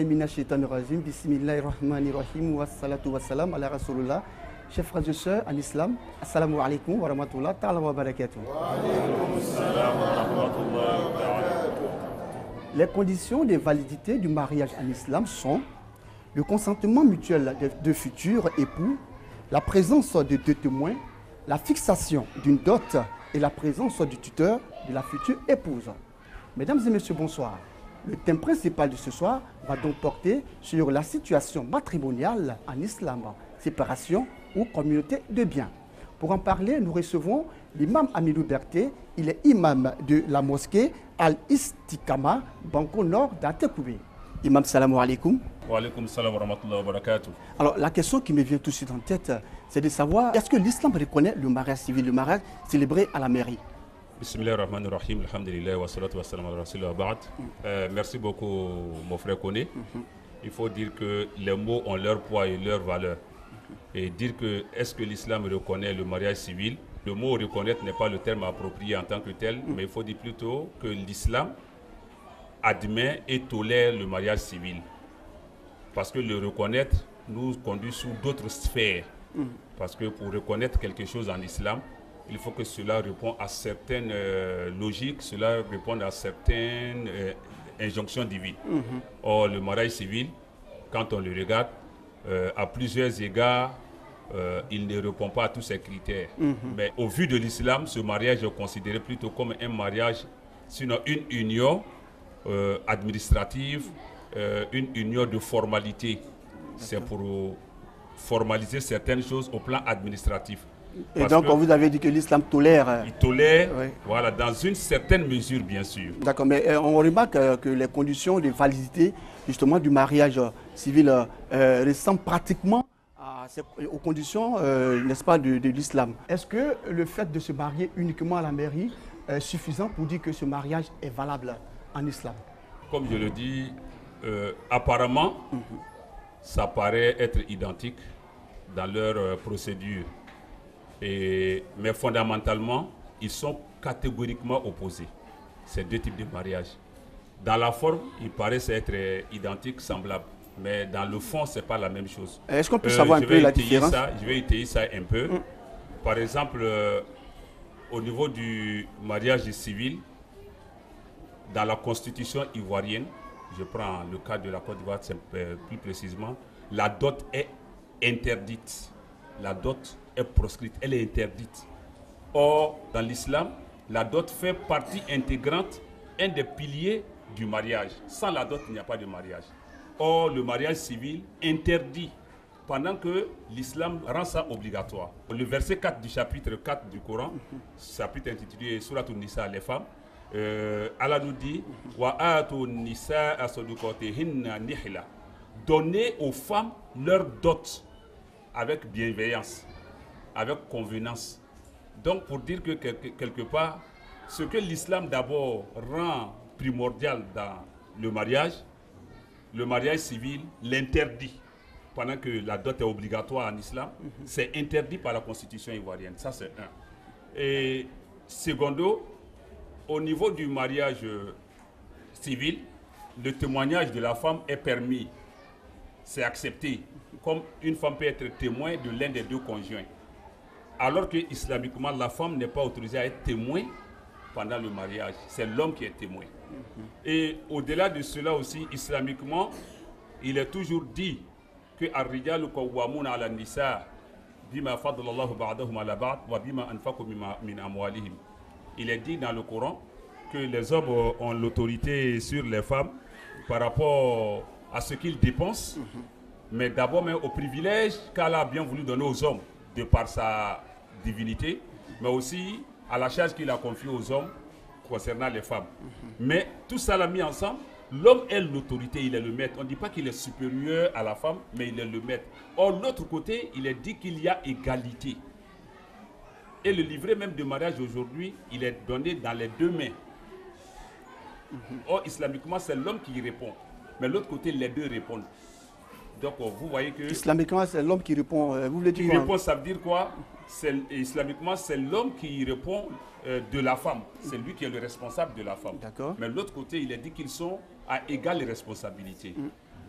minash shaitanir rajim. Bismillahirrahmanirrahim. Wassalatu wassalam ala rasulullah. Chers frères et sœurs en islam, assalamu alaikum wa rahmatullah ta'ala wa barakatuh. Les conditions de validité du mariage en islam sont le consentement mutuel de deux futurs époux, la présence de deux témoins, la fixation d'une dot et la présence du tuteur de la future épouse. Mesdames et messieurs, bonsoir. Le thème principal de ce soir va donc porter sur la situation matrimoniale en islam, séparation ou communauté de biens. Pour en parler, nous recevons l'imam Amidou Berté. Il est imam de la mosquée Al-Istikama, Banco Nord d'Atekoubé. Imam, salam alaikum. Wa alaikum salam wa rahmatullahi wa barakatuh. Alors, la question qui me vient tout de suite en tête, c'est de savoir, est-ce que l'islam reconnaît le mariage civil, le mariage célébré à la mairie? Bismillahirrahmanirrahim, alhamdulillah, wa salatu wa salam ala rasulillah wa ba'd. Merci beaucoup, mon frère Koné. Il faut dire que les mots ont leur poids et leur valeur. Et dire que est-ce que l'islam reconnaît le mariage civil, le mot reconnaître n'est pas le terme approprié en tant que tel, mais il faut dire plutôt que l'islam admet et tolère le mariage civil. Parce que le reconnaître nous conduit sous d'autres sphères. Parce que pour reconnaître quelque chose en islam, il faut que cela réponde à certaines logiques, cela réponde à certaines injonctions divines. Or, le mariage civil, quand on le regarde, à plusieurs égards, il ne répond pas à tous ces critères. Mais au vu de l'islam, ce mariage est considéré plutôt comme un mariage, sinon une union administrative, une union de formalité. C'est pour formaliser certaines choses au plan administratif. Et donc, vous avez dit que l'islam tolère. Il tolère, oui. Voilà, dans une certaine mesure, bien sûr. D'accord, mais on remarque que les conditions de validité, justement, du mariage civil ressemblent pratiquement aux conditions, n'est-ce pas, de l'islam. Est-ce que le fait de se marier uniquement à la mairie est suffisant pour dire que ce mariage est valable en islam? Comme je le dis, apparemment, ça paraît être identique dans leur procédure. Mais fondamentalement, ils sont catégoriquement opposés, ces deux types de mariage. Dans la forme, ils paraissent être identiques, semblables. Mais dans le fond, ce n'est pas la même chose. Est-ce qu'on peut savoir un peu la différence? Je vais étayer ça un peu. Par exemple, au niveau du mariage civil, dans la constitution ivoirienne, je prends le cas de la Côte d'Ivoire plus précisément, la dot est interdite. La dot est proscrite, elle est interdite. Or, dans l'islam, la dot fait partie intégrante, un des piliers du mariage. Sans la dot, il n'y a pas de mariage. Or, le mariage civil interdit, pendant que l'islam rend ça obligatoire. Le verset 4 du chapitre 4 du Coran, chapitre intitulé Surat Nisa, les femmes, Allah nous dit Wa atu nisa asadukotihinna nihla. Donnez aux femmes leur dot avec bienveillance, avec convenance. Donc pour dire que quelque part, ce que l'islam d'abord rend primordial dans le mariage civil l'interdit. Pendant que la dot est obligatoire en islam, c'est interdit par la constitution ivoirienne. Ça c'est un. Et secondo, au niveau du mariage civil, le témoignage de la femme est permis. C'est accepté. Comme une femme peut être témoin de l'un des deux conjoints. Alors que islamiquement, la femme n'est pas autorisée à être témoin pendant le mariage. C'est l'homme qui est témoin. Et au-delà de cela aussi, islamiquement, il est toujours dit que ar-rijalu qawwamuna 'ala an-nisa bima faddala Allahu ba'dahum 'ala ba'd wa bima anfaqu min amwalihim. Il est dit dans le Coran que les hommes ont l'autorité sur les femmes par rapport à ce qu'ils dépensent, mais d'abord même au privilège qu'Allah a bien voulu donner aux hommes de par sa divinité, mais aussi à la charge qu'il a confiée aux hommes concernant les femmes. Mais tout ça l'a mis ensemble. L'homme est l'autorité, il est le maître. On ne dit pas qu'il est supérieur à la femme, mais il est le maître. Or, de l'autre côté, il est dit qu'il y a égalité. Et le livret même de mariage aujourd'hui, il est donné dans les deux mains. Or, islamiquement, c'est l'homme qui y répond. Mais de l'autre côté, les deux répondent. Donc, vous voyez que... Islamiquement, c'est l'homme qui répond. Vous voulez dire qui quoi? répond, ça veut dire quoi? Islamiquement, c'est l'homme qui répond de la femme. C'est lui qui est le responsable de la femme. D'accord. Mais de l'autre côté, il est dit qu'ils sont à égale responsabilité.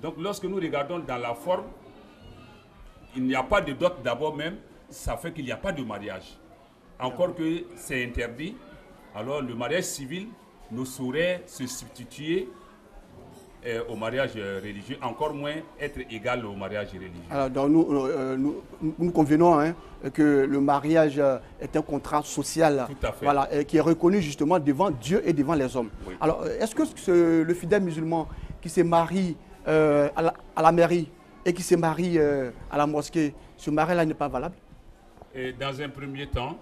Donc lorsque nous regardons dans la forme, il n'y a pas de dot d'abord même, ça fait qu'il n'y a pas de mariage. Encore que c'est interdit, alors le mariage civil ne saurait se substituer au mariage religieux, encore moins être égal au mariage religieux. Alors, donc nous convenons hein, que le mariage est un contrat social. Tout à fait. Voilà, qui est reconnu justement devant Dieu et devant les hommes. Oui. Alors, est-ce que le fidèle musulman qui se marie à la mairie et qui se marie à la mosquée, ce mariage-là n'est pas valable? Et dans un premier temps,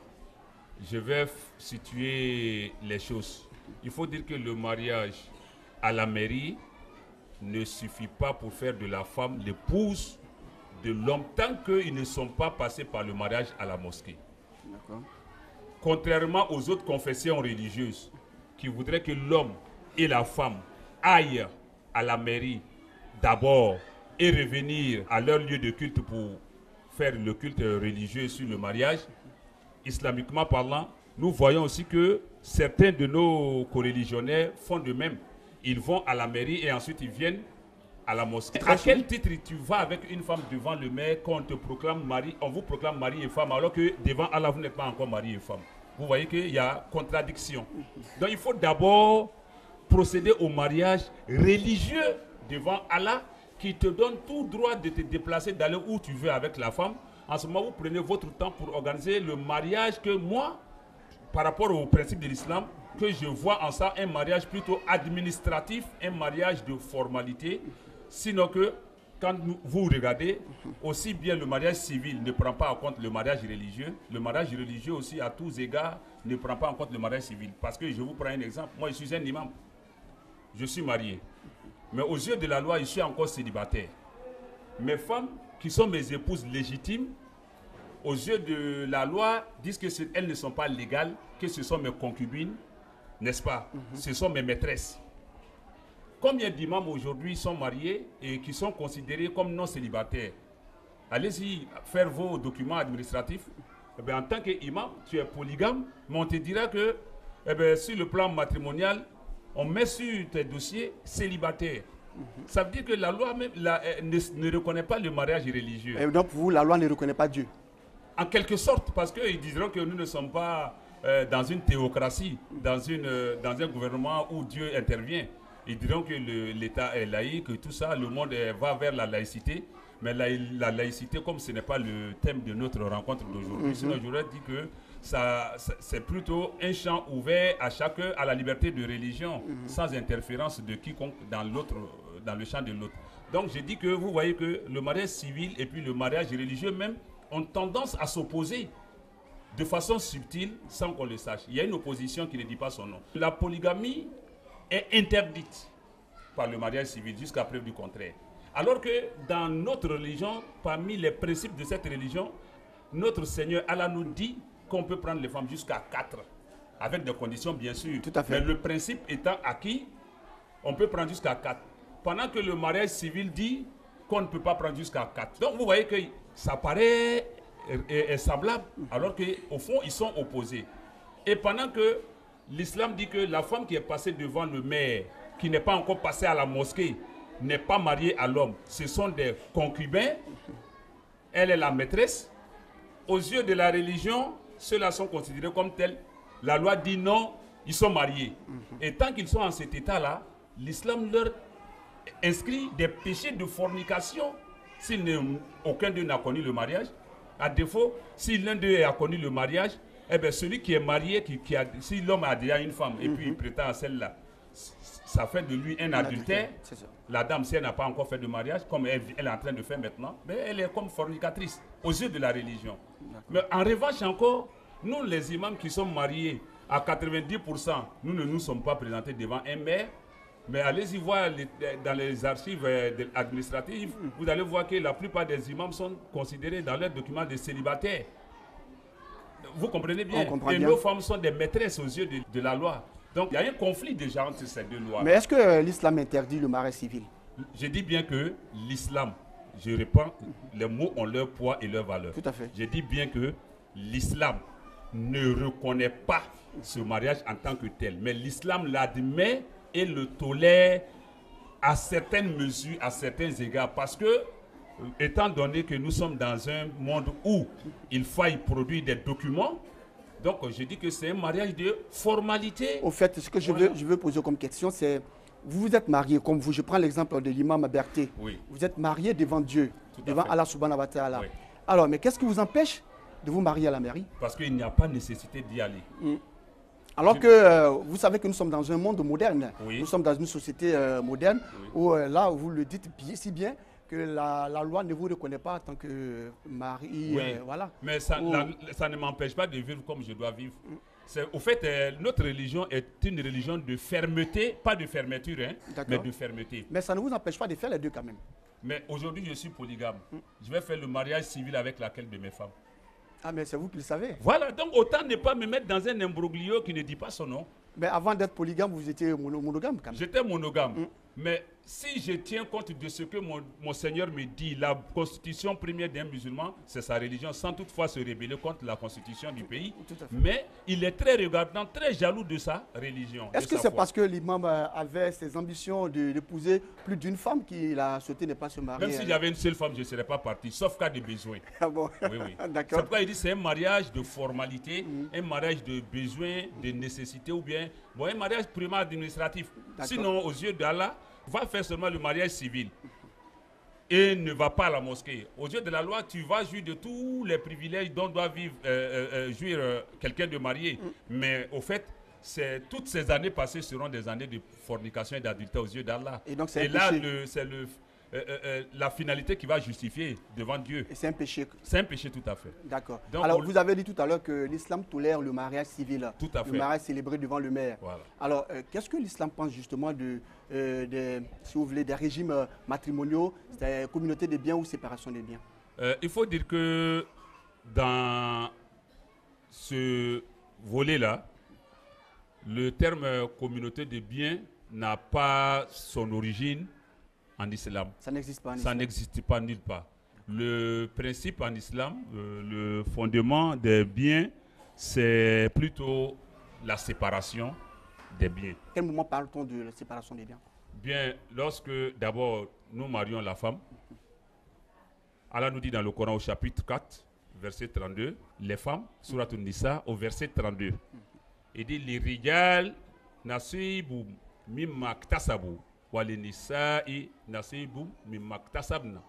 je vais situer les choses. Il faut dire que le mariage à la mairie ne suffit pas pour faire de la femme l'épouse de l'homme tant qu'ils ne sont pas passés par le mariage à la mosquée. Contrairement aux autres confessions religieuses qui voudraient que l'homme et la femme aillent à la mairie d'abord et revenir à leur lieu de culte pour faire le culte religieux sur le mariage, islamiquement parlant, nous voyons aussi que certains de nos coreligionnaires font de même. Ils vont à la mairie et ensuite ils viennent à la mosquée. À quel titre tu vas avec une femme devant le maire quand on te proclame mari, on vous proclame mari et femme alors que devant Allah vous n'êtes pas encore mari et femme? Vous voyez qu'il y a contradiction. Donc il faut d'abord procéder au mariage religieux devant Allah qui te donne tout droit de te déplacer, d'aller où tu veux avec la femme. En ce moment, vous prenez votre temps pour organiser le mariage que moi, par rapport au principe de l'islam, que je vois en ça un mariage plutôt administratif, un mariage de formalité, sinon que quand vous regardez, aussi bien le mariage civil ne prend pas en compte le mariage religieux aussi à tous égards ne prend pas en compte le mariage civil. Parce que je vous prends un exemple, moi je suis un imam, je suis marié, mais aux yeux de la loi, je suis encore célibataire. Mes femmes, qui sont mes épouses légitimes, aux yeux de la loi, disent qu'elles ne sont pas légales, que ce sont mes concubines, n'est-ce pas? Ce sont mes maîtresses. Combien d'imams aujourd'hui sont mariés et qui sont considérés comme non célibataires? Allez-y faire vos documents administratifs. Eh bien, en tant qu'imam, tu es polygame, mais on te dira que sur le plan matrimonial, on met sur tes dossiers célibataires. Ça veut dire que la loi même ne reconnaît pas le mariage religieux. Et donc pour vous, la loi ne reconnaît pas Dieu? En quelque sorte, parce qu'ils diront que nous ne sommes pas dans une théocratie, dans un gouvernement où Dieu intervient. Ils diront que l'État est laïque, que tout ça, le monde va vers la laïcité. Mais la laïcité, comme ce n'est pas le thème de notre rencontre d'aujourd'hui, sinon j'aurais dit que c'est plutôt un champ ouvert à chacun, à la liberté de religion, sans interférence de quiconque dans le champ de l'autre. Donc je dis que vous voyez que le mariage civil et puis le mariage religieux même ont tendance à s'opposer de façon subtile sans qu'on le sache. Il y a une opposition qui ne dit pas son nom. La polygamie est interdite par le mariage civil jusqu'à preuve du contraire. Alors que dans notre religion, parmi les principes de cette religion, notre Seigneur Allah nous dit qu'on peut prendre les femmes jusqu'à 4, avec des conditions bien sûr. Tout à fait. Mais le principe étant acquis, on peut prendre jusqu'à 4. Pendant que le mariage civil dit qu'on ne peut pas prendre jusqu'à 4. Donc vous voyez que ça paraît semblable, alors qu'au fond, ils sont opposés. Et pendant que l'islam dit que la femme qui est passée devant le maire, qui n'est pas encore passée à la mosquée, n'est pas mariée à l'homme, ce sont des concubins, elle est la maîtresse. Aux yeux de la religion, ceux-là sont considérés comme tels. La loi dit non, ils sont mariés. Et tant qu'ils sont en cet état-là, l'islam leur inscrit des péchés de fornication si aucun d'eux n'a connu le mariage. À défaut, si l'un d'eux a connu le mariage, eh bien celui qui est marié, si l'homme a déjà une femme et puis il prétend à celle-là, ça fait de lui un adultère. La dame, si elle n'a pas encore fait de mariage, comme elle est en train de faire maintenant, ben elle est comme fornicatrice aux yeux de la religion. Mais en revanche encore, nous les imams qui sommes mariés à 90%, nous ne nous sommes pas présentés devant un maire. Mais allez-y voir dans les archives administratives, vous allez voir que la plupart des imams sont considérés dans leurs documents de célibataires. Vous comprenez bien? Et nos femmes sont des maîtresses aux yeux de la loi. Donc il y a un conflit déjà entre ces deux lois. Mais est-ce que l'islam interdit le mariage civil? Je dis bien que l'islam, je réponds, les mots ont leur poids et leur valeur. Tout à fait. Je dis bien que l'islam ne reconnaît pas ce mariage en tant que tel. Mais l'islam l'admet et le tolère à certaines mesures, à certains égards, parce que, étant donné que nous sommes dans un monde où il faille produire des documents, donc je dis que c'est un mariage de formalité. Au fait, ce que je veux poser comme question, c'est, vous vous êtes marié, comme vous, je prends l'exemple de l'imam Berté. Oui. Vous êtes marié devant Dieu, devant Allah subhanahu wa ta'ala. Oui. Alors, mais qu'est-ce qui vous empêche de vous marier à la mairie? Parce qu'il n'y a pas nécessité d'y aller. Alors que vous savez que nous sommes dans un monde moderne. Oui. Nous sommes dans une société moderne Oui. où là, vous le dites si bien que la loi ne vous reconnaît pas en tant que mari. Oui. Voilà. Mais ça ne m'empêche pas de vivre comme je dois vivre. Au fait, notre religion est une religion de fermeté, pas de fermeture, hein, mais de fermeté. Mais ça ne vous empêche pas de faire les deux quand même. Mais aujourd'hui, je suis polygame. Je vais faire le mariage civil avec laquelle de mes femmes. Ah, mais c'est vous qui le savez. Voilà, donc autant ne pas me mettre dans un imbroglio qui ne dit pas son nom. Mais avant d'être polygame, vous étiez monogame quand même. J'étais monogame. Mais si je tiens compte de ce que mon Seigneur me dit, la constitution première d'un musulman, c'est sa religion, sans toutefois se rebeller contre la constitution du pays. Tout à fait. Mais il est très regardant, très jaloux de sa religion. Est-ce que c'est parce que l'imam avait ses ambitions d'épouser plus d'une femme qu'il a souhaité ne pas se marier? Même s'il y avait une seule femme, je ne serais pas parti, sauf cas de besoin. Ah bon? Oui, oui. D'accord. C'est pourquoi il dit que c'est un mariage de formalité, un mariage de besoin, de nécessité, ou bien un mariage purement administratif. Sinon, aux yeux d'Allah, va faire seulement le mariage civil et ne va pas à la mosquée. Aux yeux de la loi, tu vas jouir de tous les privilèges dont doit jouir quelqu'un de marié. Mais au fait, toutes ces années passées seront des années de fornication et d'adultère aux yeux d'Allah. Et là, c'est la finalité qui va justifier devant Dieu. Et c'est un péché. C'est un péché tout à fait. D'accord. Alors, vous avez dit tout à l'heure que l'islam tolère le mariage civil. Tout à fait. Le mariage célébré devant le maire. Voilà. Alors, qu'est-ce que l'islam pense justement si vous voulez, des régimes matrimoniaux, des communautés des biens ou séparation des biens? Il faut dire que dans ce volet-là, le terme communauté des biens n'a pas son origine en islam. Ça n'existe pas en Ça islam. n'existe pas nulle part. Le principe en islam, le fondement des biens, c'est plutôt la séparation des biens. À quel moment parle-t-on de la séparation des biens? Bien, lorsque d'abord nous marions la femme, Allah nous dit dans le Coran au chapitre 4, verset 32, les femmes, Surat An-Nisa, au verset 32, il dit les rijal nasibu mimma ktasabu wa les nisa'i nasibu mimma ktasabna.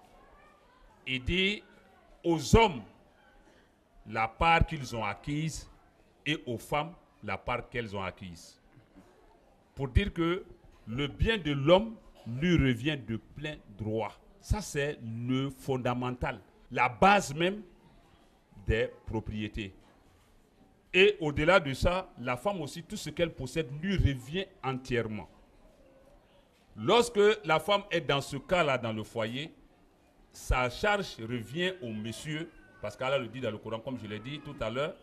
Il dit aux hommes la part qu'ils ont acquise et aux femmes la part qu'elles ont acquise. Pour dire que le bien de l'homme lui revient de plein droit. Ça, c'est le fondamental, la base même des propriétés. Et au-delà de ça, la femme aussi, tout ce qu'elle possède lui revient entièrement. Lorsque la femme est dans ce cas-là, dans le foyer, sa charge revient au monsieur, parce qu'Allah le dit dans le Coran, comme je l'ai dit tout à l'heure,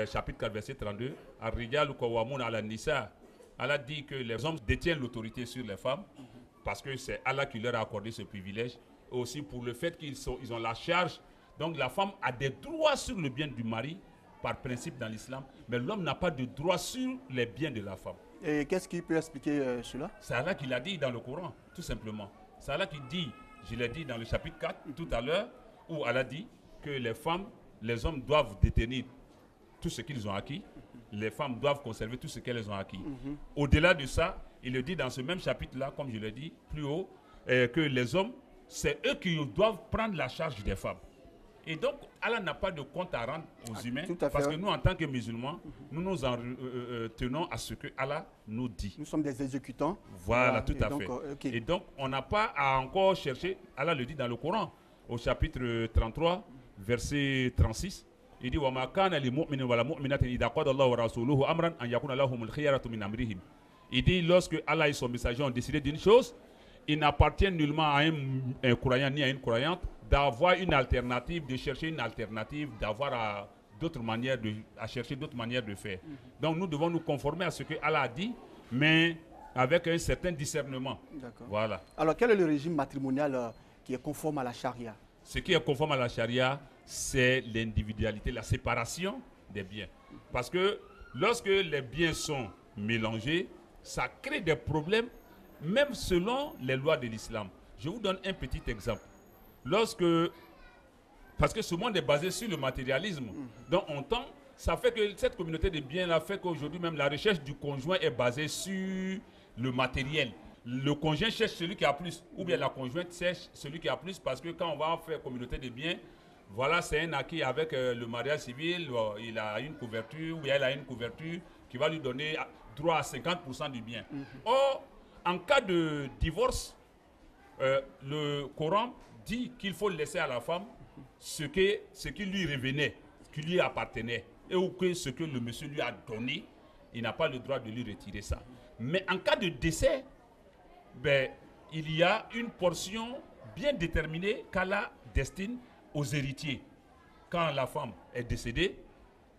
chapitre 4, verset 32, Ar-rijalu qawwamuna 'ala an-nisa. Allah dit que les hommes détiennent l'autorité sur les femmes, parce que c'est Allah qui leur a accordé ce privilège, et aussi pour le fait qu'ils ont la charge. Donc la femme a des droits sur le bien du mari, par principe dans l'islam, mais l'homme n'a pas de droit sur les biens de la femme. Et qu'est-ce qui peut expliquer cela? C'est Allah qui l'a dit dans le Coran, tout simplement. C'est Allah qui dit, je l'ai dit dans le chapitre 4 tout à l'heure, où Allah dit que les femmes, les hommes doivent détenir tout ce qu'ils ont acquis, les femmes doivent conserver tout ce qu'elles ont acquis. Au-delà de ça, il le dit dans ce même chapitre-là, comme je l'ai dit plus haut, que les hommes, c'est eux qui doivent prendre la charge des femmes. Et donc, Allah n'a pas de compte à rendre aux humains, parce que nous, en tant que musulmans, nous nous en tenons à ce que Allah nous dit. Nous sommes des exécutants. Voilà, tout à fait. Et donc, on n'a pas à encore chercher, Allah le dit dans le Coran, au chapitre 33, verset 36, il dit وَمَا كَانَ لِمُؤْمِنٍ وَلَا مُؤْمِنَةٍ إِذَا قَضَى اللَّهُ وَرَسُولُهُ أَمْرًا أَنْ يَكُونَ لَهُمُ الْخِيَرَةُ مِنْ أَمْرِهِمْ. Il dit, lorsque Allah et son messager ont décidé d'une chose, il n'appartient nullement à un croyant ni à une croyante d'avoir une alternative, de chercher une alternative, d'avoir à chercher d'autres manières de faire. Donc nous devons nous conformer à ce que Allah a dit, mais avec un certain discernement. Voilà. Alors quel est le régime matrimonial qui est conforme à la charia? Ce qui est conforme à la charia, c'est l'individualité, la séparation des biens. Parce que lorsque les biens sont mélangés, ça crée des problèmes même selon les lois de l'islam. Je vous donne un petit exemple. Parce que ce monde est basé sur le matérialisme. Donc on tend, ça fait que cette communauté de biens là fait qu'aujourd'hui même la recherche du conjoint est basée sur le matériel. Le conjoint cherche celui qui a plus, ou bien la conjointe cherche celui qui a plus, parce que quand on va faire communauté de biens, voilà, c'est un acquis avec le mariage civil, il a une couverture, ou elle a une couverture qui va lui donner droit à 50% du bien. Or, en cas de divorce, le Coran dit qu'il faut laisser à la femme ce qui lui revenait, qui lui appartenait, et ou que ce que le monsieur lui a donné, il n'a pas le droit de lui retirer ça. Mais en cas de décès, il y a une portion bien déterminée qu'Allah destine aux héritiers. Quand la femme est décédée,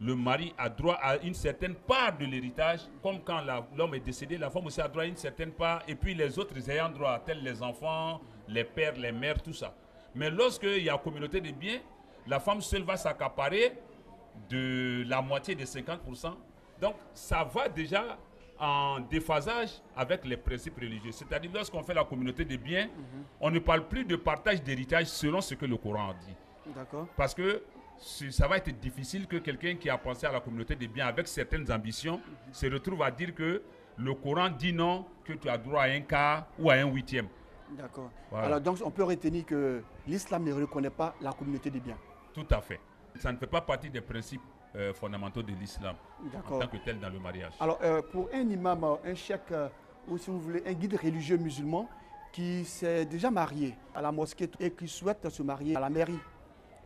le mari a droit à une certaine part de l'héritage, comme quand l'homme est décédé, la femme aussi a droit à une certaine part, et puis les autres ayant droit, tels les enfants, les pères, les mères, tout ça. Mais lorsqu'il y a communauté de biens, la femme seule va s'accaparer de la moitié des 50%. Donc ça va déjà en déphasage avec les principes religieux. C'est-à-dire lorsqu'on fait la communauté de biens, on ne parle plus de partage d'héritage selon ce que le Coran dit. D'accord. Parce que ça va être difficile que quelqu'un qui a pensé à la communauté des biens avec certaines ambitions se retrouve à dire que le Coran dit non, que tu as droit à un quart ou à un huitième. D'accord. Voilà. Alors donc on peut retenir que l'islam ne reconnaît pas la communauté des biens. Tout à fait. Ça ne fait pas partie des principes fondamentaux de l'islam en tant que tel dans le mariage. Alors pour un imam, un cheikh ou si vous voulez un guide religieux musulman qui s'est déjà marié à la mosquée et qui souhaite se marier à la mairie,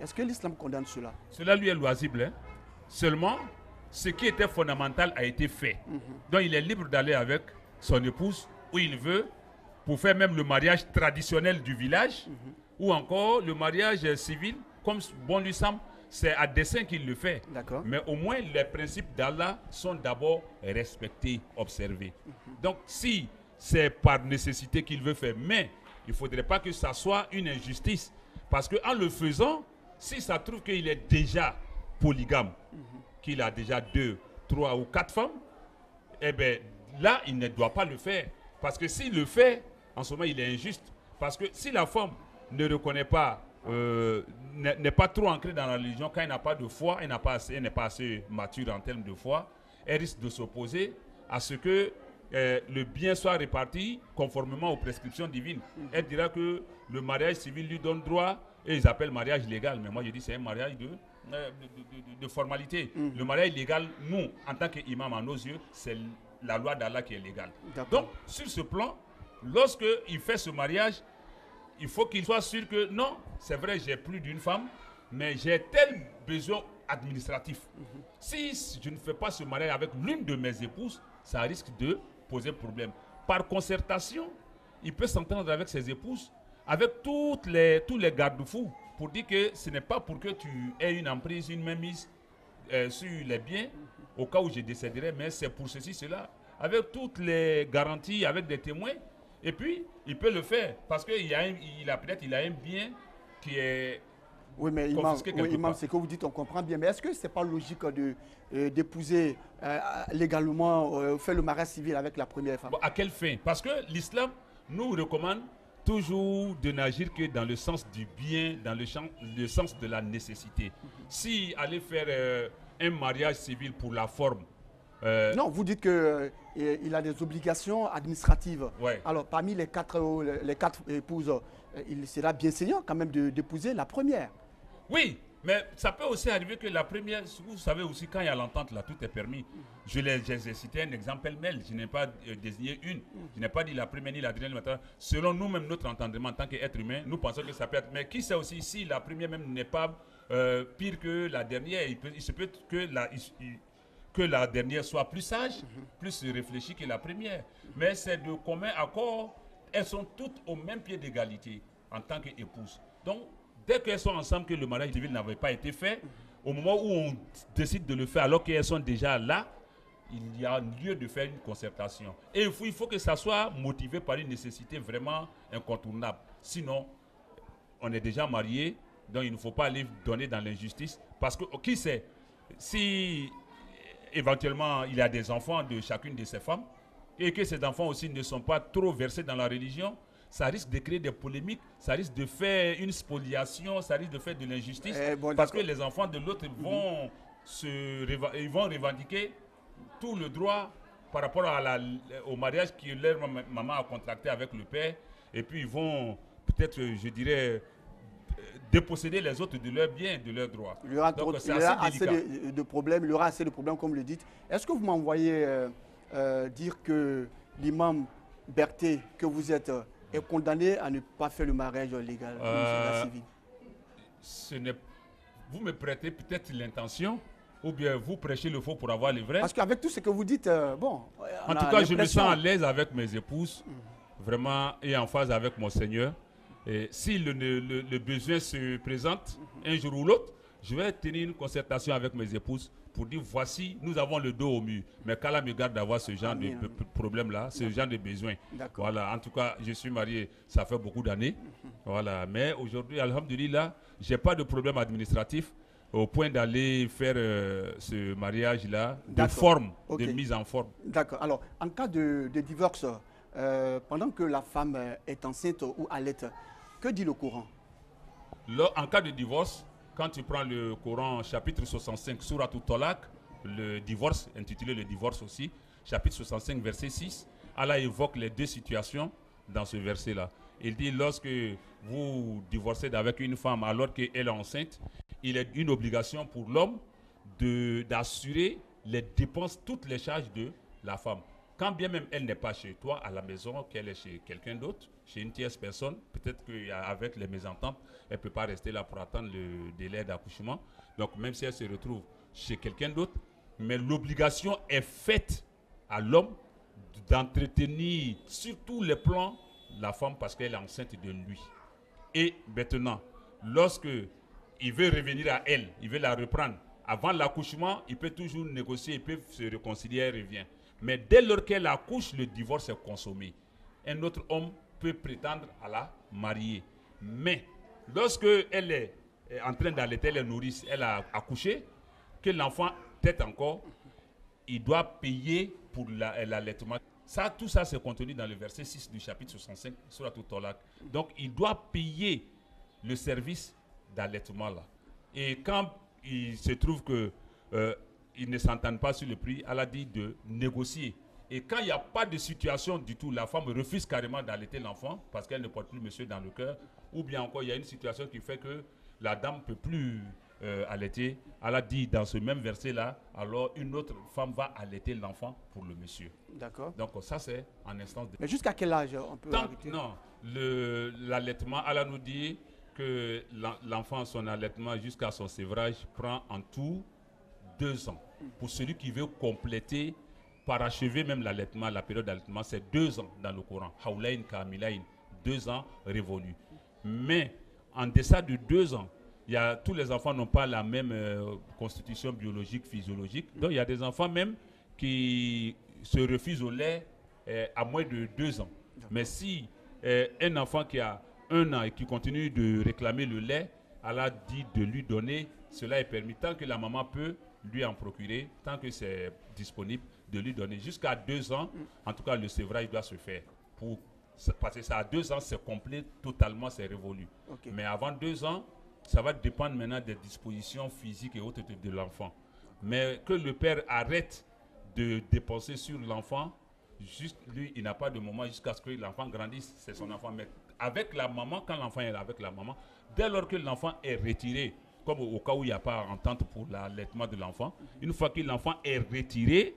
est-ce que l'islam condamne cela? Cela lui est loisible. Hein? Seulement, ce qui était fondamental a été fait. Donc il est libre d'aller avec son épouse où il veut pour faire même le mariage traditionnel du village ou encore le mariage civil, comme bon lui semble, c'est à dessein qu'il le fait. Mais au moins les principes d'Allah sont d'abord respectés, observés. Donc si c'est par nécessité qu'il veut faire, mais il ne faudrait pas que ça soit une injustice. Parce qu'en le faisant, si ça trouve qu'il est déjà polygame, qu'il a déjà 2, 3 ou 4 femmes, eh bien là, il ne doit pas le faire. Parce que s'il le fait, en ce moment, il est injuste. Parce que si la femme ne reconnaît pas, n'est pas trop ancrée dans la religion, quand elle n'a pas de foi, elle n'est pas assez mature en termes de foi, elle risque de s'opposer à ce que le bien soit réparti conformément aux prescriptions divines. Elle dira que le mariage civil lui donne droit, et ils appellent mariage légal. Mais moi, je dis c'est un mariage de formalité. Le mariage légal, nous, en tant qu'imam, à nos yeux, c'est la loi d'Allah qui est légale. Donc, sur ce plan, lorsqu'il fait ce mariage, il faut qu'il soit sûr que non, c'est vrai, j'ai plus d'une femme, mais j'ai tel besoin administratif. Si je ne fais pas ce mariage avec l'une de mes épouses, ça risque de poser problème. Par concertation, il peut s'entendre avec ses épouses, avec tous les garde-fous, pour dire que ce n'est pas pour que tu aies une emprise, une mainmise sur les biens, au cas où je décéderai, mais c'est pour ceci, cela, avec toutes les garanties, avec des témoins. Et puis, il peut le faire, parce qu'il a un bien qui est... Oui, mais imam, c'est que vous dites, on comprend bien. Mais est-ce que ce n'est pas logique d'épouser légalement, faire le mariage civil avec la première femme? Bon, à quelle fin? Parce que l'islam nous recommande toujours de n'agir que dans le sens du bien, dans le sens de la nécessité. Si aller faire un mariage civil pour la forme... Non, vous dites qu'il a des obligations administratives. Ouais. Alors, parmi les quatre épouses, il sera bien saignant quand même d'épouser la première. Oui, mais ça peut aussi arriver que la première, vous savez aussi, quand il y a l'entente, là, tout est permis. J'ai cité un exemple pêle-mêle, je n'ai pas désigné une. Je n'ai pas dit la première ni la dernière. Selon nous-mêmes, notre entendement en tant qu'être humain, nous pensons que ça peut être... Mais qui sait aussi si la première même n'est pas pire que la dernière, il se peut que la dernière soit plus sage, plus réfléchie que la première. Mais c'est de commun accord, elles sont toutes au même pied d'égalité en tant qu'épouses. Donc, dès qu'elles sont ensemble, que le mariage civil n'avait pas été fait, au moment où on décide de le faire, alors qu'elles sont déjà là, il y a lieu de faire une concertation. Et il faut que ça soit motivé par une nécessité vraiment incontournable. Sinon, on est déjà marié, donc il ne faut pas aller donner dans l'injustice. Parce que, qui sait, si éventuellement il y a des enfants de chacune de ces femmes, et que ces enfants aussi ne sont pas trop versés dans la religion, ça risque de créer des polémiques, ça risque de faire une spoliation, ça risque de faire de l'injustice, parce que les enfants de l'autre vont ils vont revendiquer tout le droit par rapport au mariage que leur maman a contracté avec le père, et puis ils vont peut-être, je dirais, déposséder les autres de leurs biens, de leurs droits. Il y aura, assez de problèmes, il y aura assez de problèmes, comme le dites. Est-ce que vous m'envoyez dire que l'imam Berthe, que vous êtes, est condamné à ne pas faire le mariage légal, civil? Vous me prêtez peut-être l'intention, ou bien vous prêchez le faux pour avoir le vrai. Parce qu'avec tout ce que vous dites, bon... En tout cas, je me sens à l'aise avec mes épouses, vraiment, et en phase avec mon Seigneur. Et si le besoin se présente un jour ou l'autre, je vais tenir une concertation avec mes épouses pour dire, voici, nous avons le dos au mur. Mais qu'Allah me garde d'avoir ce genre de problème-là, ce genre de besoin. Voilà, en tout cas, je suis marié, ça fait beaucoup d'années. Voilà, mais aujourd'hui, alhamdoulilah, je n'ai pas de problème administratif au point d'aller faire ce mariage-là de forme, de mise en forme. D'accord. Alors, en cas de divorce, pendant que la femme est enceinte ou allaite, que dit le Coran? En cas de divorce, quand tu prends le Coran, chapitre 65, Surat Al-Talaq, le divorce, intitulé le divorce aussi, chapitre 65, verset 6, Allah évoque les deux situations dans ce verset-là. Il dit, lorsque vous divorcez avec une femme alors qu'elle est enceinte, il est une obligation pour l'homme d'assurer les dépenses, toutes les charges de la femme. Quand bien même elle n'est pas chez toi à la maison, qu'elle est chez quelqu'un d'autre, chez une tierce personne, peut-être qu'avec les mésententes, elle ne peut pas rester là pour attendre le délai d'accouchement. Donc même si elle se retrouve chez quelqu'un d'autre, mais l'obligation est faite à l'homme d'entretenir sur tous les plans la femme parce qu'elle est enceinte de lui. Et maintenant, lorsque il veut revenir à elle, il veut la reprendre, avant l'accouchement, il peut toujours négocier, il peut se réconcilier, elle revient. Mais dès lors qu'elle accouche, le divorce est consommé. Un autre homme peut prétendre à la marier. Mais lorsque elle est en train d'allaiter, elle est nourrice, elle a accouché, que l'enfant tête encore, il doit payer pour l'allaitement. Ça, tout ça, c'est contenu dans le verset 6 du chapitre 65 sur la Talaq. Donc, il doit payer le service d'allaitement là. Et quand il se trouve que ils ne s'entendent pas sur le prix, elle a dit de négocier. Et quand il n'y a pas de situation du tout, la femme refuse carrément d'allaiter l'enfant parce qu'elle ne porte plus monsieur dans le cœur. Ou bien encore, il y a une situation qui fait que la dame ne peut plus allaiter. Elle a dit dans ce même verset-là, alors une autre femme va allaiter l'enfant pour le monsieur. D'accord. Donc ça, c'est en instance de... Mais jusqu'à quel âge on peut arrêter? Non, l'allaitement, elle nous dit que l'enfant, son allaitement jusqu'à son sévrage prend en tout 2 ans. Pour celui qui veut compléter, parachever même l'allaitement, la période d'allaitement, c'est 2 ans dans le Coran. Haoulaïn Kamilaïn, 2 ans révolus. Mais en deçà de 2 ans, tous les enfants n'ont pas la même constitution biologique, physiologique. Donc il y a des enfants même qui se refusent au lait à moins de 2 ans. Mais si un enfant qui a 1 an et qui continue de réclamer le lait, Allah dit de lui donner, cela est permis tant que la maman peut lui en procurer, tant que c'est disponible, de lui donner. Jusqu'à 2 ans, en tout cas, le sévrage doit se faire. Parce que ça, à 2 ans, c'est complet, totalement, c'est révolu. Okay. Mais avant 2 ans, ça va dépendre maintenant des dispositions physiques et autres de l'enfant. Mais que le père arrête de dépenser sur l'enfant, juste lui, il n'a pas de moment jusqu'à ce que l'enfant grandisse, c'est son enfant. Mais avec la maman, quand l'enfant est avec la maman, dès lors que l'enfant est retiré, comme au cas où il n'y a pas entente pour l'allaitement de l'enfant, une fois que l'enfant est retiré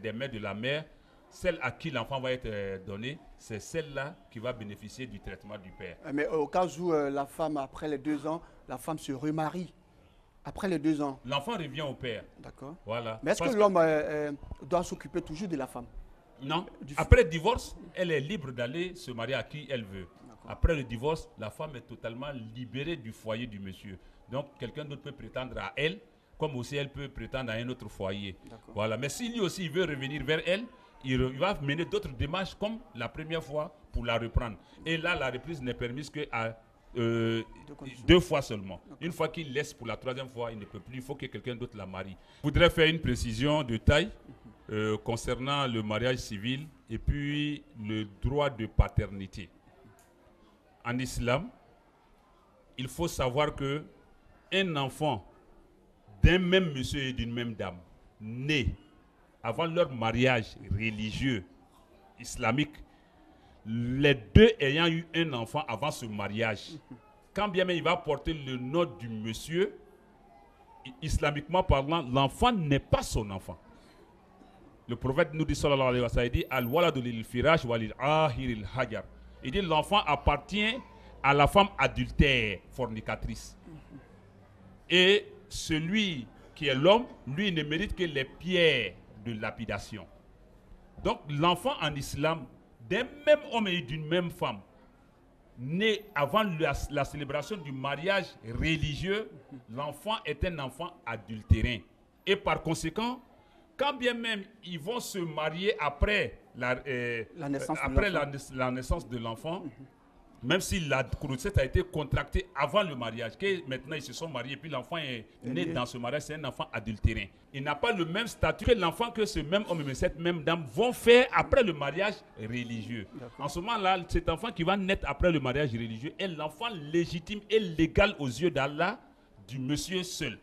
des mains de la mère, celle à qui l'enfant va être donné, c'est celle-là qui va bénéficier du traitement du père. Mais au cas où la femme, après les 2 ans, la femme se remarie, après les 2 ans. L'enfant revient au père. D'accord. Voilà. Mais est-ce que l'homme doit s'occuper toujours de la femme? Non. Après le divorce, elle est libre d'aller se marier à qui elle veut. Après le divorce, la femme est totalement libérée du foyer du monsieur. Donc, quelqu'un d'autre peut prétendre à elle, comme aussi elle peut prétendre à un autre foyer. Voilà. Mais si lui aussi il veut revenir vers elle, il va mener d'autres démarches comme la première fois pour la reprendre. Et là, la reprise n'est permise qu'à 2 fois seulement. Une fois qu'il laisse pour la 3e fois, il ne peut plus. Il faut que quelqu'un d'autre la marie. Je voudrais faire une précision de taille. concernant le mariage civil et puis le droit de paternité. En islam, il faut savoir que un enfant d'un même monsieur et d'une même dame, né avant leur mariage religieux islamique, les deux ayant eu un enfant avant ce mariage, quand bien même il va porter le nom du monsieur, islamiquement parlant, l'enfant n'est pas son enfant. Le prophète nous dit, sallallahu alayhi wa sallam, il dit, al-waladu lil firash wa lil ahiril hajar. Il dit, l'enfant appartient à la femme adultère, fornicatrice. Et celui qui est l'homme, lui, ne mérite que les pierres de lapidation. Donc, l'enfant en islam, d'un même homme et d'une même femme, né avant la célébration du mariage religieux, l'enfant est un enfant adultérin. Et par conséquent, quand bien même ils vont se marier après la naissance de l'enfant, même si la grossesse a été contractée avant le mariage, que maintenant ils se sont mariés, puis l'enfant est né dans ce mariage, c'est un enfant adultérin. Il n'a pas le même statut que l'enfant que ce même homme et cette même dame vont faire après le mariage religieux. En ce moment-là, cet enfant qui va naître après le mariage religieux est l'enfant légitime et légal aux yeux d'Allah du monsieur seul.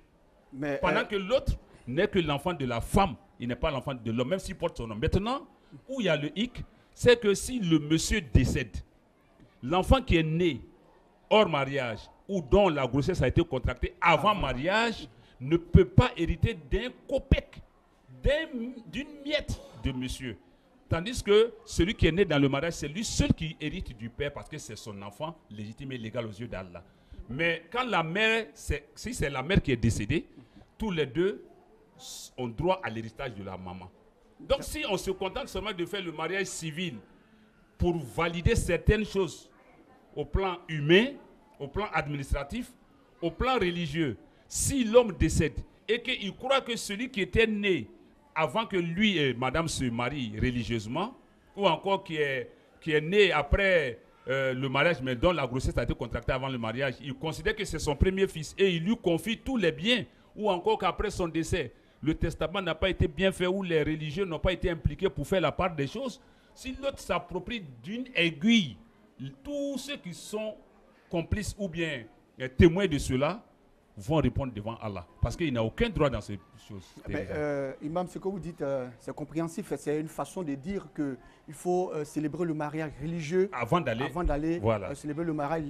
Mais pendant que l'autre n'est que l'enfant de la femme, il n'est pas l'enfant de l'homme, même s'il porte son nom. Maintenant, où il y a le hic, c'est que si le monsieur décède, l'enfant qui est né hors mariage ou dont la grossesse a été contractée avant mariage ne peut pas hériter d'un copec, d'une miette de monsieur. Tandis que celui qui est né dans le mariage, c'est lui seul qui hérite du père parce que c'est son enfant légitime et légal aux yeux d'Allah. Mais quand la mère, si c'est la mère qui est décédée, tous les deux ont droit à l'héritage de la maman. Donc si on se contente seulement de faire le mariage civil pour valider certaines choses au plan humain, au plan administratif, au plan religieux, si l'homme décède et qu'il croit que celui qui était né avant que lui et madame se marient religieusement, ou encore qui est né après le mariage, mais dont la grossesse a été contractée avant le mariage, il considère que c'est son premier fils et il lui confie tous les biens, ou encore qu'après son décès, le testament n'a pas été bien fait ou les religieux n'ont pas été impliqués pour faire la part des choses. Si l'autre s'approprie d'une aiguille, tous ceux qui sont complices ou bien témoins de cela vont répondre devant Allah. Parce qu'il n'a aucun droit dans ces choses. Imam, ce que vous dites, c'est compréhensif. C'est une façon de dire qu'il faut célébrer le mariage religieux avant d'aller voilà. Célébrer le mariage.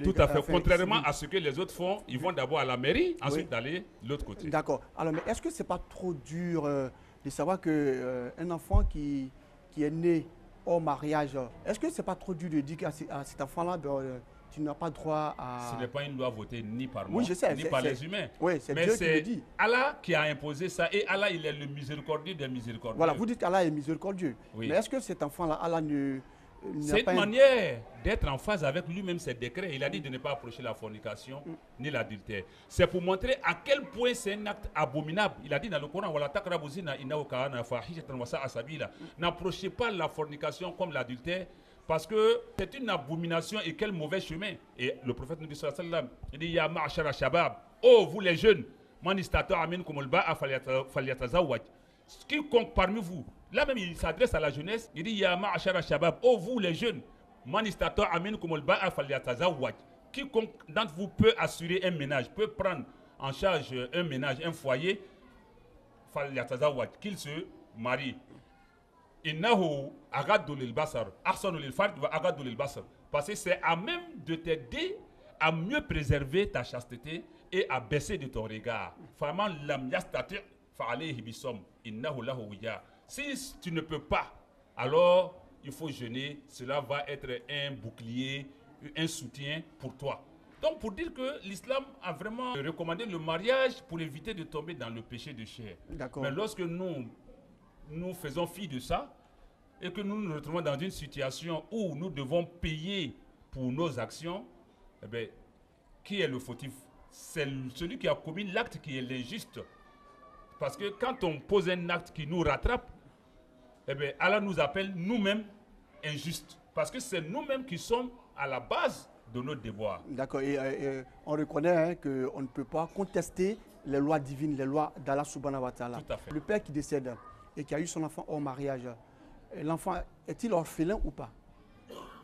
Tout à fait. Contrairement à ce que les autres font, ils vont d'abord à la mairie, ensuite d'aller de l'autre côté. D'accord. Alors, mais est-ce que ce n'est pas trop dur de savoir qu'un enfant qui est né hors mariage, est-ce que ce n'est pas trop dur de dire à cet enfant-là, tu n'as pas droit à... Ce n'est pas une loi votée ni par moi, oui, je sais, ni par les humains. Oui, c'est Dieu qui le dit. Allah qui a imposé ça, et Allah, il est le miséricordieux des miséricordieux. Voilà, vous dites qu'Allah est miséricordieux. Oui. Mais est-ce que cet enfant-là, Allah ne... C'est une manière d'être en phase avec lui-même, ses décrets. Il a dit de ne pas approcher la fornication ni l'adultère. C'est pour montrer à quel point c'est un acte abominable. Il a dit dans le Coran, n'approchez pas la fornication comme l'adultère, parce que c'est une abomination et quel mauvais chemin. Et le prophète nous dit, il dit, ya ma'ashara shabab, oh vous les jeunes, man istata amin kumul ba'a falyatazawwaj. Quiconque parmi vous, là même il s'adresse à la jeunesse, il dit ya ma'ashara shabab, oh vous les jeunes, man istata amin kumul ba'a falyatazawwaj. Quiconque d'entre vous peut assurer un ménage, peut prendre en charge un ménage, un foyer, falyatazawwaj, qu'il se marie. Innahu agaddu lil basar, ahsanu lil fard wa agaddu lil basar. Parce que c'est à même de t'aider à mieux préserver ta chasteté et à baisser de ton regard. Faman lam yastati' fa alayhi bisom innahu lahu wiya. Si tu ne peux pas, alors il faut jeûner. Cela va être un bouclier, un soutien pour toi. Donc pour dire que l'islam a vraiment recommandé le mariage pour éviter de tomber dans le péché de chair. Mais lorsque nous faisons fi de ça et que nous nous retrouvons dans une situation où nous devons payer pour nos actions, eh bien, qui est le fautif? C'est celui qui a commis l'acte qui est l'injuste. Parce que quand on pose un acte qui nous rattrape, eh bien, Allah nous appelle nous-mêmes injustes. Parce que c'est nous-mêmes qui sommes à la base de nos devoirs. D'accord. Et on reconnaît qu'on ne peut pas contester les lois divines, les lois d'Allah subhanahu wa ta'ala. Tout à fait. Le père qui décède, et qui a eu son enfant hors mariage, l'enfant est-il orphelin ou pas?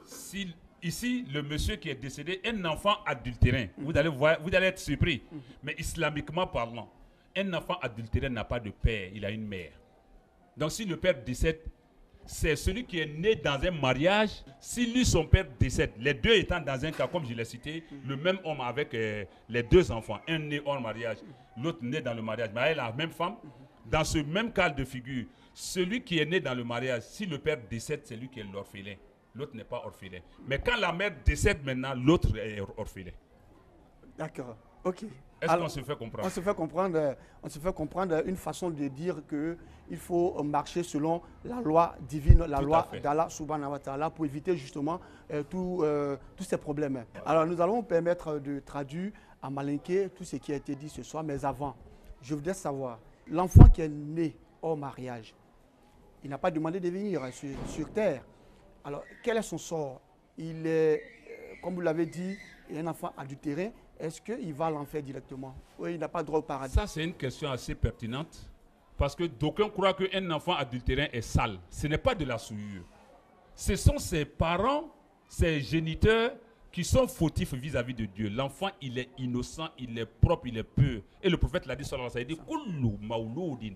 Si, ici, le monsieur qui est décédé, un enfant adultérin, vous allez voir, vous allez être surpris, mais islamiquement parlant, un enfant adultérin n'a pas de père, il a une mère. Donc si le père décède, c'est celui qui est né dans un mariage. Si lui, son père décède, les deux étant dans un cas, comme je l'ai cité, le même homme avec les deux enfants, un né hors mariage, l'autre né dans le mariage, mais elle a la même femme, dans ce même cas de figure, celui qui est né dans le mariage, si le père décède, c'est lui qui est l'orphelin. L'autre n'est pas orphelin. Mais quand la mère décède maintenant, l'autre est orphelin. D'accord, ok. Est-ce qu'on se fait comprendre? On se fait comprendre une façon de dire qu'il faut marcher selon la loi divine, la loi d'Allah subhanahu wa ta'ala, pour éviter justement tous ces problèmes. Alors nous allons permettre de traduire en malinké tout ce qui a été dit ce soir, mais avant, je voudrais savoir, l'enfant qui est né hors mariage, il n'a pas demandé de venir sur terre. Alors quel est son sort? Il est, comme vous l'avez dit, il est un enfant adultéré. Est-ce qu'il va à l'enfer directement? Oui, il n'a pas droit au paradis. Ça, c'est une question assez pertinente. Parce que d'aucuns croient qu'un enfant adultérin est sale. Ce n'est pas de la souillure. Ce sont ses parents, ses géniteurs qui sont fautifs vis-à-vis de Dieu. L'enfant, il est innocent, il est propre, il est pur. Et le prophète l'a dit, sallallahu alayhi wa sallam, Kullu mawloudin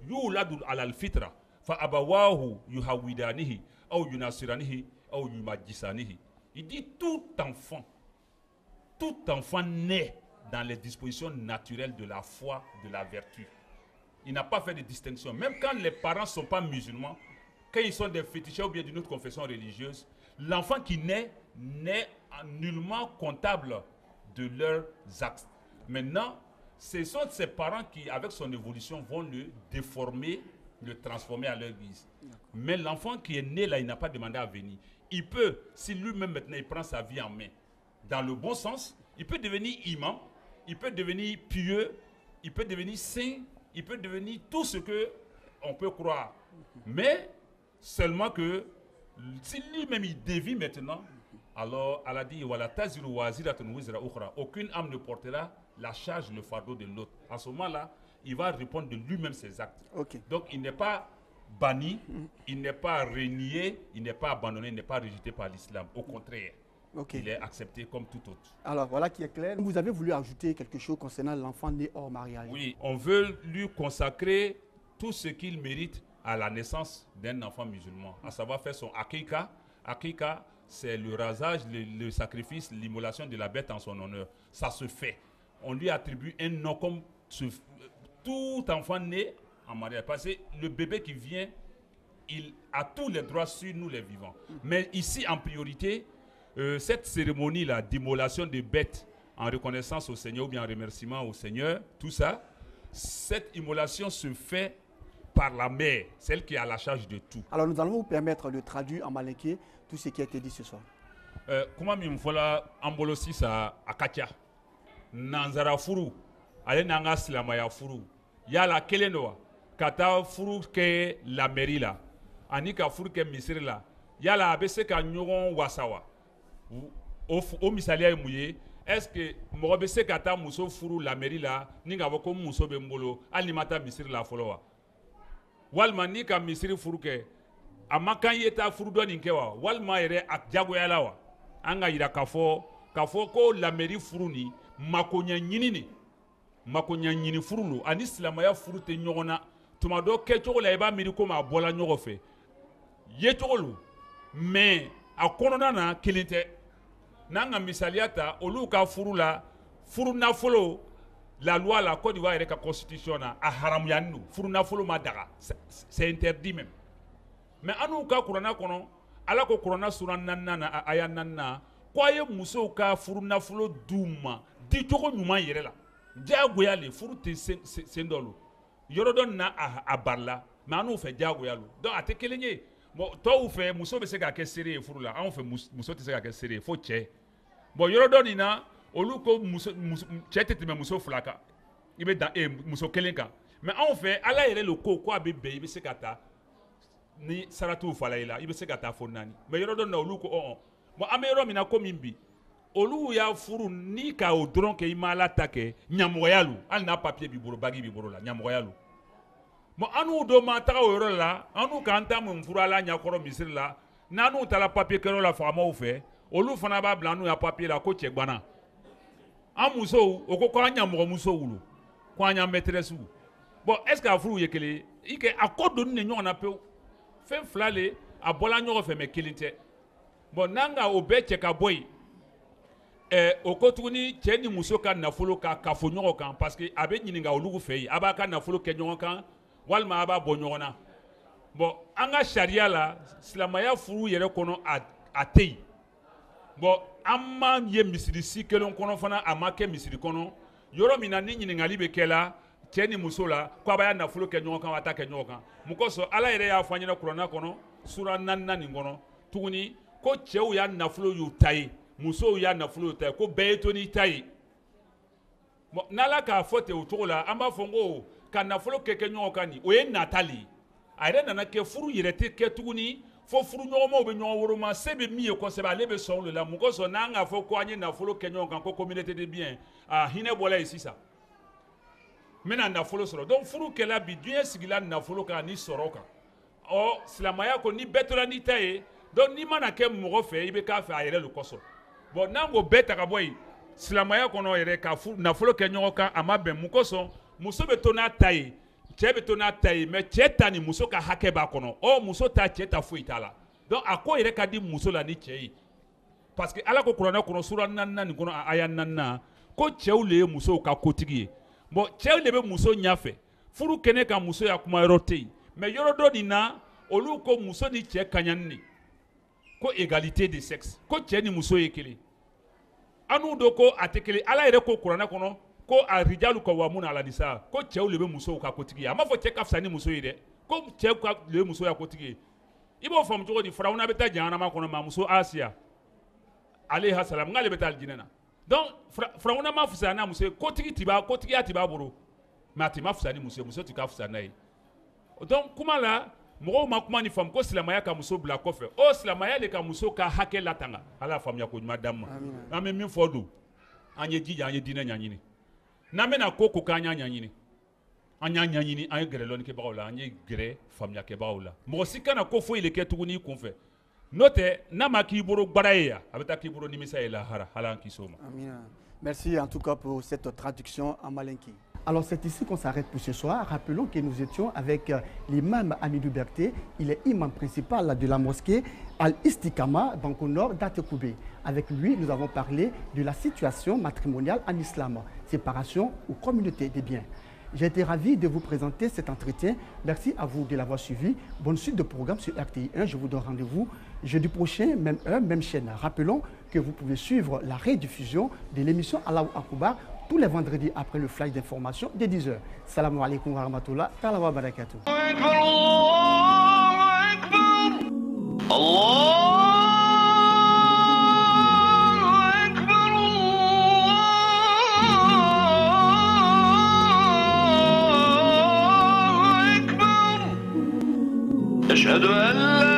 yuladu alal fitra fa abawahu yuhawidanihi ou yunasiranihi ou yumajisanihi. Il dit tout enfant naît dans les dispositions naturelles de la foi, de la vertu. Il n'a pas fait de distinction. Même quand les parents ne sont pas musulmans, quand ils sont des fétichistes ou bien d'une autre confession religieuse, l'enfant qui naît n'est nullement comptable de leurs actes. Maintenant, ce sont ses parents qui, avec son évolution, vont le déformer, le transformer à leur guise. Mais l'enfant qui est né là, il n'a pas demandé à venir. Il peut, si lui-même maintenant il prend sa vie en main, dans le bon sens, il peut devenir imam, il peut devenir pieux, il peut devenir saint, il peut devenir tout ce que on peut croire. Mais seulement que si lui-même il dévie maintenant, alors Allah dit voilà, aucune âme ne portera la charge, le fardeau de l'autre. À ce moment-là, il va répondre de lui-même ses actes. Okay. Donc il n'est pas banni, il n'est pas renié, il n'est pas abandonné, il n'est pas rejeté par l'islam. Au contraire. Okay. Il est accepté comme tout autre. Alors voilà qui est clair. Vous avez voulu ajouter quelque chose concernant l'enfant né hors mariage? Oui, on veut lui consacrer tout ce qu'il mérite à la naissance d'un enfant musulman, à savoir faire son akika. Akika, c'est le rasage, le sacrifice, l'immolation de la bête en son honneur. Ça se fait. On lui attribue un nom comme tout enfant né en mariage. Parce que le bébé qui vient, il a tous les droits sur nous les vivants. Mais ici, en priorité, cette cérémonie-là d'immolation des bêtes en reconnaissance au Seigneur ou bien en remerciement au Seigneur, tout ça, cette immolation se fait par la mère, celle qui a la charge de tout. Alors nous allons vous permettre de traduire en malinké tout ce qui a été dit ce soir. Comment me voilà ambolosi sa akatia nanzara furu ale nanga silamaya furu yala kelenoa kata furu ke la mairie la ani ka furu ke misiri la yala a bɛ se ka ɲɔgɔn wasawa o misaliya ye mun ye est-ce que mɔgɔ bɛ se ka taa muso furu la mairie la ni ka fɔ ko muso bɛ n bolo hali ni ma taa misiri la fɔlɔ wa walima ni ka misiri furu kɛ a ma kan ye taa furu dɔ nin kɛ wa walima yɛrɛ a diyagoyala wa an ka yira k'a fɔ ko la mairie furu ni makoɲɛ ɲini furu lo ani silamɛya furu tɛ ɲɔgɔn na tuma dɔ kɛcogo la i b'a miiri komi a bɔla ɲɔgɔn fɛ yecogo lo mais a kɔnɔna na kelen tɛ n'an ka misaliya ta olu ka furu la furu nafolo la loi la Côte d'Ivoire yɛrɛ ka constitution na a haramuyani do furu nafolo ma daga c'est interdit même mais anu ka kuranna kɔnɔ ala ko kuranna sura 4 na aya 4 na ko a ye musow ka furu nafolo d'u ma dicogo ɲuman yɛrɛ la diyagoya le furu tɛ sen dɔ lo yɔrɔ dɔ na a barila mais an'u fɛ diyagoya lo donc a tɛ kelen ye bon tɔw fɛ muso bɛ se ka kɛ seere ye furu la anw fɛ muso tɛ se ka kɛ seere ye fo cɛ bon yɔrɔ dɔ nin na olu ko cɛ tɛ tɛmɛ muso 2 kan i bɛ dan muso 1 kan mais anw fɛ ala yɛrɛ le ko a bɛ bɛn i bɛ se ka taa ni saratiw fala i la i bɛ se ka taa fo 4 mais yɔrɔ dɔ na olu ko bon an bɛ yɔrɔ min na ko min bi olu y'a furu ni ka o dɔrɔn kɛ i ma ala ta kɛ ɲamɔgɔya lo hali n'a papier b'i bolo bagi b'i bolo la ɲamɔgɔya lo Bon, anu do ma taga o yɔrɔ la anu k'an ta mun furu ala ɲakɔrɔ misiri la n'anu taara papier kɛyɔrɔ la faamaw fɛ olu fana b'a bila anu ya papier la ko cɛ gwanna an musow o ko k'an ɲamɔgɔ musow wolo k'an ɲa maîtresse bon est ce que a furu ye kelen ye i kɛ a ko donni de ɲɔgɔn na pewu fɛn fila le a bɔla ɲɔgɔn fɛ mais kelen tɛ bon n'an ka o bɛɛ cɛ ka bɔ yen o ko tuguni cɛ ni muso ka nafolo ka kafo ɲɔgɔn kan parce que a bɛ ɲininka olu fɛ yen a b'a ka nafolo kɛ ɲɔgɔn kan walima a b'a bɔ ɲɔgɔn na bon an ka sariya la silamɛya furu yɛrɛ kɔnɔ a tɛ yen bon an m'a ye misirisi kelen kɔnɔ fana a ma kɛ misiri kɔnɔ yɔrɔ min na ni ɲininkali bɛ kɛ la cɛ ni muso la k'a b'a nafolo kɛ ɲɔgɔn kan wa a ta kɛ ɲɔgɔn kan mun kosɔn ala yɛrɛ y'a fɔ an ɲɛna kuranɛ kɔnɔ sura 4 nin kɔnɔ tuguni ko cɛw y'a nafolo y'u ta ye musow y'a nafolo y'u ta ye ko bɛɛ ye to n'i ta ye bon n'ala k'a fɔ ten o cogo la an b'a fɔ ko ka nafolo kɛ ɲɔgɔn kan nin o ye natali a yɛrɛ nana kɛ furu yɛrɛ tɛ kɛ tuguni fo furu ɲɔgɔnmaw bɛ ɲɔgɔn woroma se bɛ min ye kosɛbɛ ale bɛ sɔn o de la mun kosɔn n'an k'a fɔ ko an ye nafolo kɛ ɲɔgɔn kan ko communauté de bien a hinɛ bɔla yen sisan n bɛna nafolo sɔrɔ donc furu kɛla bi diɲɛ sigila nafolo kan ni sɔrɔ kan ɔ silamɛya ko ni bɛɛ tora n'i ta ye donc n'i mana kɛ mɔgɔ fɛ i bɛ k'a fɛ a yɛrɛ de kosɔn bon n'an k'o bɛɛ ta ka bɔ yen silamɛya kɔnɔ yɛrɛ ka nafolo kɛ ɲɔgɔn kan a ma bɛn mun kosɔn muso bɛ to n'a ta ye cɛ bɛ to n'a ta ye mais cɛ ta ni muso ka hakɛ b'a kɔnɔ ɔ muso ta cɛ ta foyi t'a la donc a ko yɛrɛ ka di muso la ni cɛ ye parce que ala ko kuranɛ kɔnɔ sura 4 nin kɔnɔ a aya 4 ko cɛw le ye musow ka kotigi ye bon cɛw de bɛ muso ɲafɛ furu kɛnɛ ka muso ya kuma yɔrɔ tɛ yen mais yɔrɔ dɔ nin na olu ko muso ni cɛ kaɲani de ko égalité de sexe ko cɛ ni muso ye kelen anu do ko a tɛ kelen ala yɛrɛ ko kuranɛ kɔnɔ ko a rijalu kawamuna ala nisa ko cɛw le bɛ musow ka kotigi ye a ma fɔ cɛ ka fisa ni muso ye dɛ ko cɛw le bɛ muso ya kotigi ye i b'o faamu cogo di firawuna bɛ taa jahanama kɔnɔ maa muso Asiya alayha salam n'ale bɛ taa alijinɛ na donc firawuna ma fisa n'a muso ye kotigiya tɛ b'a bolo mais a tɛ ma fisa ni muso ye muso tɛ ka fisa n'a ye donc kuma la mɔgɔw ma kuma ni faamu ko silamɛya ka muso bila kɔfɛ o silamɛya de ka muso ka hakɛ latanga ala faamuya ko ɲuman d'an ma an bɛ min fɔ don an ye jija an ye diinɛ ɲɛɲini n'an bɛna ko k'an y'a ɲɛɲini an y'a ɲɛɲini an ye gɛrɛ lɔnnikɛbagaw la an ye gɛrɛ faamuyakɛbagaw la mɔgɔ si kana ko foyi de kɛ tuguni i kun fɛ n'o tɛ n'a ma k'i bolo baara ye yan a bɛ taa k'i bolo nimisa ye lahara ala an kisi o ma. Merci en tout cas pour cette traduction en malinki. Alors c'est ici qu'on s'arrête pour ce soir. Rappelons que nous étions avec l'imam Amidou Berté. Il est imam principal de la mosquée Al-Istikama, Banco Nord d'Atekoubé. Avec lui, nous avons parlé de la situation matrimoniale en islam, séparation ou communauté des biens. J'ai été ravi de vous présenter cet entretien. Merci à vous de l'avoir suivi. Bonne suite de programme sur RTI 1. Je vous donne rendez-vous jeudi prochain, même heure, même chaîne. Rappelons que vous pouvez suivre la rediffusion de l'émission Allahu Akbar tous les vendredis après le flash d'information de 10h. Salam alaikum wa rahmatullah wa barakatuh. أشهد أن لا